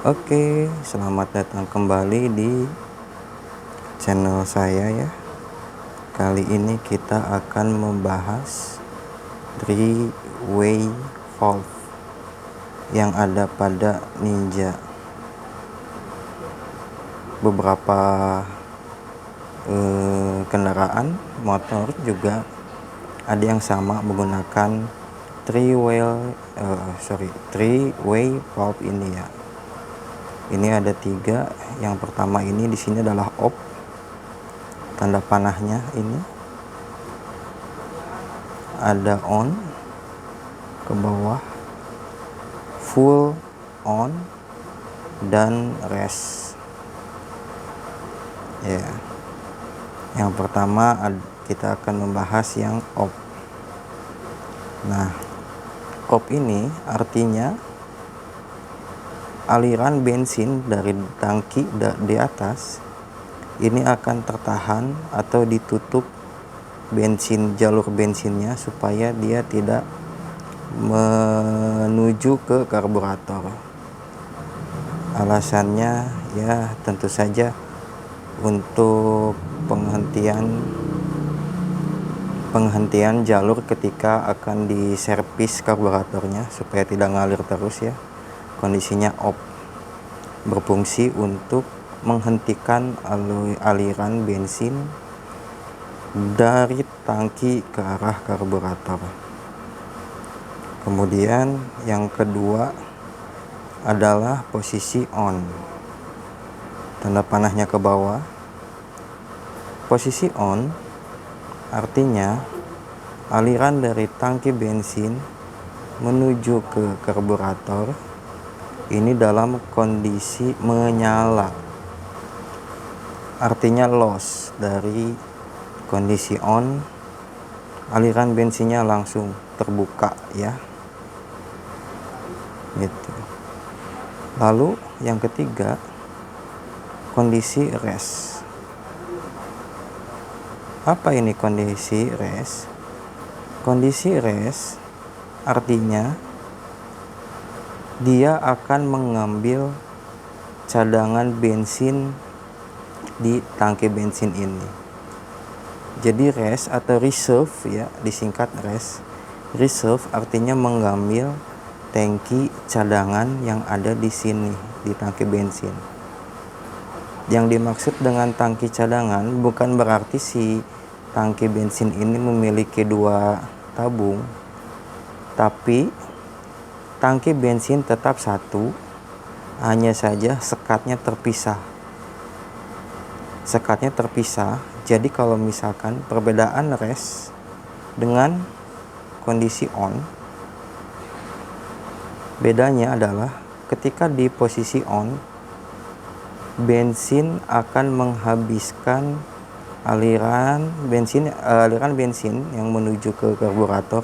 Oke, selamat datang kembali di channel saya ya. Kali ini kita akan membahas three-way valve yang ada pada Ninja. Beberapa kendaraan motor juga ada yang sama menggunakan three-way valve ini ya. Ini ada 3. Yang pertama ini di sini adalah off. Tanda panahnya ini ada on ke bawah, full on, dan rest. Ya. Yang pertama kita akan membahas yang off. Nah, off ini artinya aliran bensin dari tangki di atas ini akan tertahan atau ditutup jalur bensinnya supaya dia tidak menuju ke karburator. Alasannya ya tentu saja untuk penghentian jalur ketika akan diservis karburatornya supaya tidak ngalir terus ya. Kondisinya off, berfungsi untuk menghentikan aliran bensin dari tangki ke arah karburator. Kemudian yang kedua adalah posisi on. Tanda panahnya ke bawah. Posisi on artinya aliran dari tangki bensin menuju ke karburator ini dalam kondisi menyala. Artinya loss dari kondisi on, aliran bensinnya langsung terbuka ya. Gitu. Lalu yang ketiga, kondisi rest. Apa ini kondisi rest? Kondisi rest artinya dia akan mengambil cadangan bensin di tangki bensin ini. Jadi rest atau reserve ya, disingkat rest. Reserve artinya mengambil tangki cadangan yang ada di sini di tangki bensin. Yang dimaksud dengan tangki cadangan bukan berarti si tangki bensin ini memiliki 2 tabung, tapi tangki bensin tetap satu, hanya saja sekatnya terpisah. Jadi kalau misalkan perbedaan rest dengan kondisi on, bedanya adalah ketika di posisi on, bensin akan menghabiskan aliran bensin yang menuju ke karburator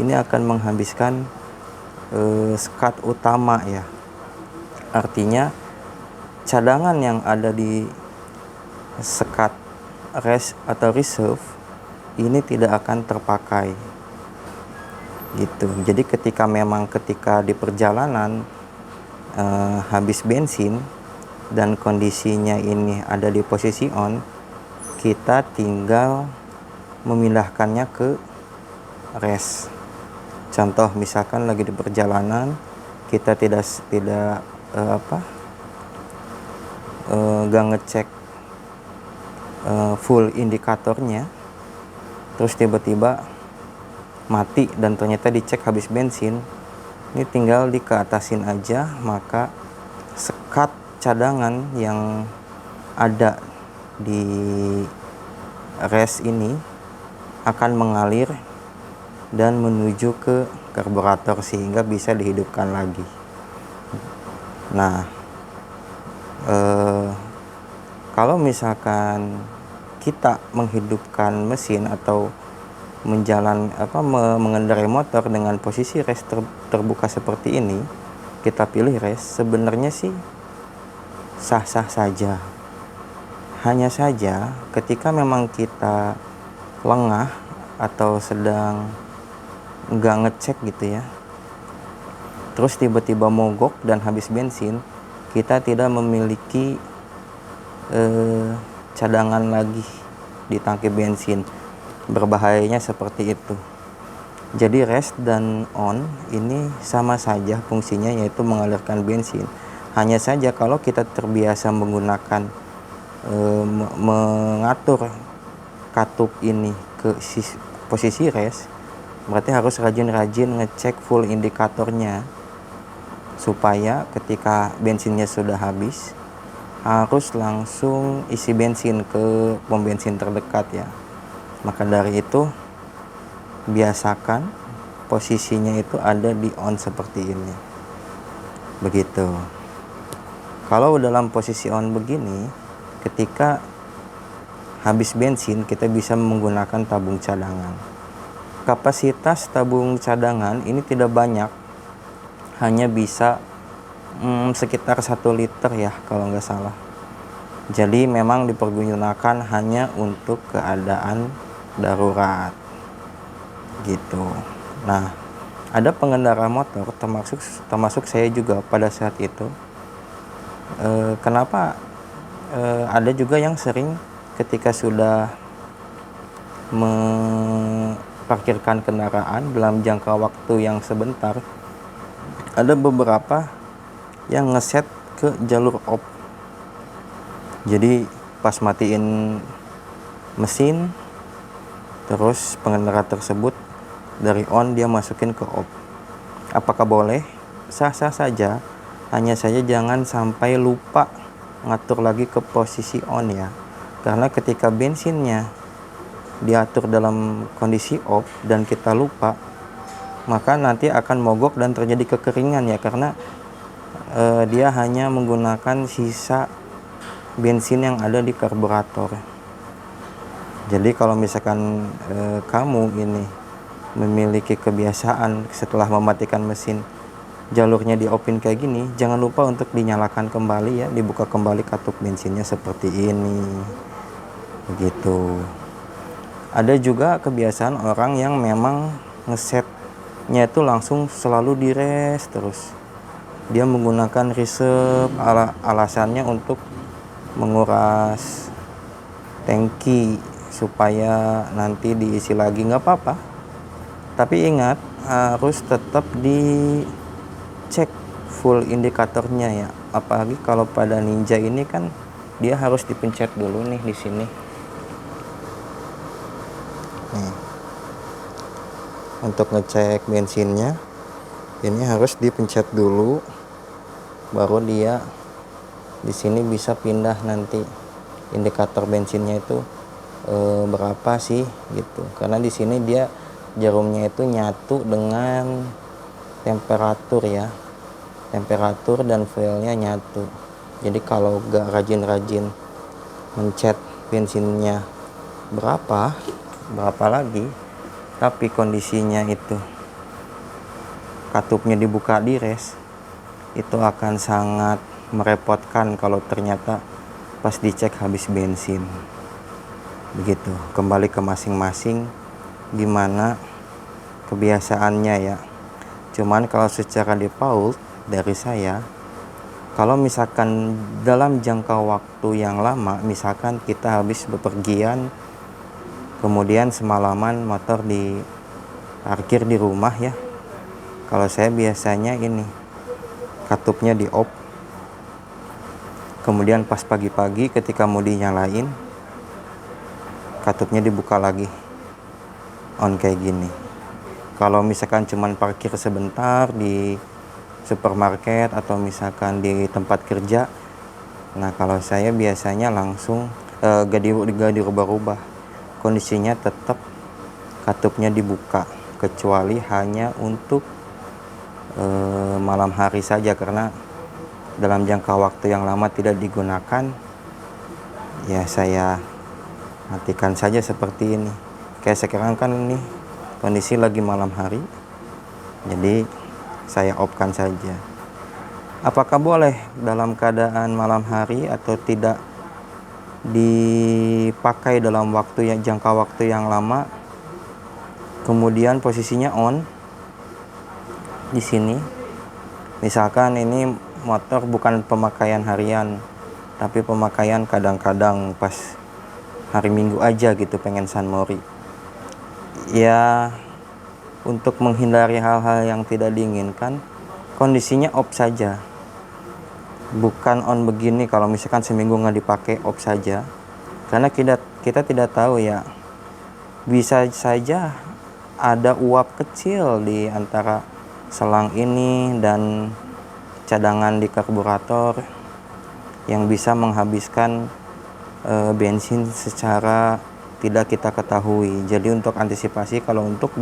ini akan menghabiskan sekat utama ya. Artinya cadangan yang ada di sekat rest atau reserve ini tidak akan terpakai gitu. Jadi ketika di perjalanan habis bensin dan kondisinya ini ada di posisi on, kita tinggal memindahkannya ke rest. Contoh misalkan lagi di perjalanan kita gak ngecek full indikatornya, terus tiba-tiba mati dan ternyata dicek habis bensin, ini tinggal dikeatasin aja, maka sekat cadangan yang ada di rest ini akan mengalir dan menuju ke karburator sehingga bisa dihidupkan lagi. Nah, kalau misalkan kita menghidupkan mesin atau mengendarai motor dengan posisi rest terbuka seperti ini, kita pilih rest, sebenarnya sih sah-sah saja. Hanya saja ketika memang kita lengah atau sedang nggak ngecek gitu ya, terus tiba-tiba mogok dan habis bensin, kita tidak memiliki cadangan lagi di tangki bensin. Berbahayanya seperti itu. Jadi rest dan on ini sama saja fungsinya, yaitu mengalirkan bensin. Hanya saja kalau kita terbiasa menggunakan mengatur katup ini ke posisi rest, berarti harus rajin-rajin ngecek full indikatornya, supaya ketika bensinnya sudah habis harus langsung isi bensin ke pom bensin terdekat ya. Maka dari itu biasakan posisinya itu ada di on seperti ini, begitu. Kalau dalam posisi on begini, ketika habis bensin kita bisa menggunakan tabung cadangan. Kapasitas tabung cadangan ini tidak banyak, hanya bisa sekitar 1 liter ya kalau nggak salah. Jadi memang dipergunakan hanya untuk keadaan darurat gitu. Nah, ada pengendara motor termasuk saya juga pada saat itu. Kenapa ada juga yang sering ketika sudah parkirkan kendaraan dalam jangka waktu yang sebentar, ada beberapa yang ngeset ke jalur off. Jadi pas matiin mesin, terus pengendara tersebut dari on dia masukin ke off. Apakah boleh? Sah-sah saja, hanya saja jangan sampai lupa ngatur lagi ke posisi on ya. Karena ketika bensinnya diatur dalam kondisi off dan kita lupa, maka nanti akan mogok dan terjadi kekeringan ya, karena dia hanya menggunakan sisa bensin yang ada di karburator. Jadi kalau misalkan kamu ini memiliki kebiasaan setelah mematikan mesin jalurnya di open kayak gini, jangan lupa untuk dinyalakan kembali ya, dibuka kembali katup bensinnya seperti ini, begitu. Ada juga kebiasaan orang yang memang ngesetnya itu langsung selalu di rest terus. Dia menggunakan reserve, alasannya untuk menguras tangki supaya nanti diisi lagi. Nggak apa-apa, tapi ingat harus tetap dicek full indikatornya ya. Apalagi kalau pada Ninja ini kan dia harus dipencet dulu nih di sini. Nih. Untuk ngecek bensinnya ini harus dipencet dulu, baru dia di sini bisa pindah nanti indikator bensinnya itu berapa sih gitu. Karena di sini dia jarumnya itu nyatu dengan temperatur ya, temperatur dan fuelnya nyatu. Jadi kalau gak rajin-rajin mencet bensinnya berapa lagi, tapi kondisinya itu katupnya dibuka di rest, itu akan sangat merepotkan kalau ternyata pas dicek habis bensin. Begitu, kembali ke masing-masing gimana kebiasaannya ya. Cuman kalau secara default dari saya, kalau misalkan dalam jangka waktu yang lama, misalkan kita habis bepergian, kemudian semalaman motor diparkir di rumah ya, kalau saya biasanya ini katupnya di off, kemudian pas pagi-pagi ketika mau dinyalain, katupnya dibuka lagi on kayak gini. Kalau misalkan cuman parkir sebentar di supermarket atau misalkan di tempat kerja, nah kalau saya biasanya langsung gak dirubah-rubah, kondisinya tetap katupnya dibuka, kecuali hanya untuk malam hari saja, karena dalam jangka waktu yang lama tidak digunakan ya saya matikan saja seperti ini. Kayak sekarang kan ini kondisi lagi malam hari, jadi saya off-kan saja. Apakah boleh dalam keadaan malam hari atau tidak dipakai dalam jangka waktu yang lama, kemudian posisinya on di sini? Misalkan ini motor bukan pemakaian harian, tapi pemakaian kadang-kadang pas hari Minggu aja gitu pengen sunmori. Ya, untuk menghindari hal-hal yang tidak diinginkan, kondisinya off saja. Bukan on begini kalau misalkan seminggu nggak dipakai, off saja. Karena kita tidak tahu ya, bisa saja ada uap kecil di antara selang ini dan cadangan di karburator yang bisa menghabiskan bensin secara tidak kita ketahui. Jadi untuk antisipasi, kalau untuk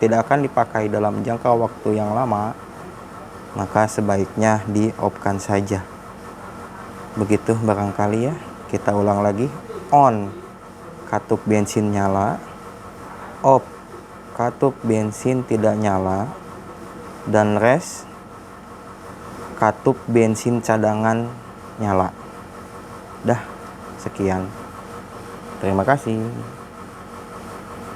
tidak akan dipakai dalam jangka waktu yang lama, maka sebaiknya di-off-kan saja. Begitu barangkali ya. Kita ulang lagi. On, katup bensin nyala. Off, katup bensin tidak nyala. Dan rest, katup bensin cadangan nyala. Dah, sekian. Terima kasih.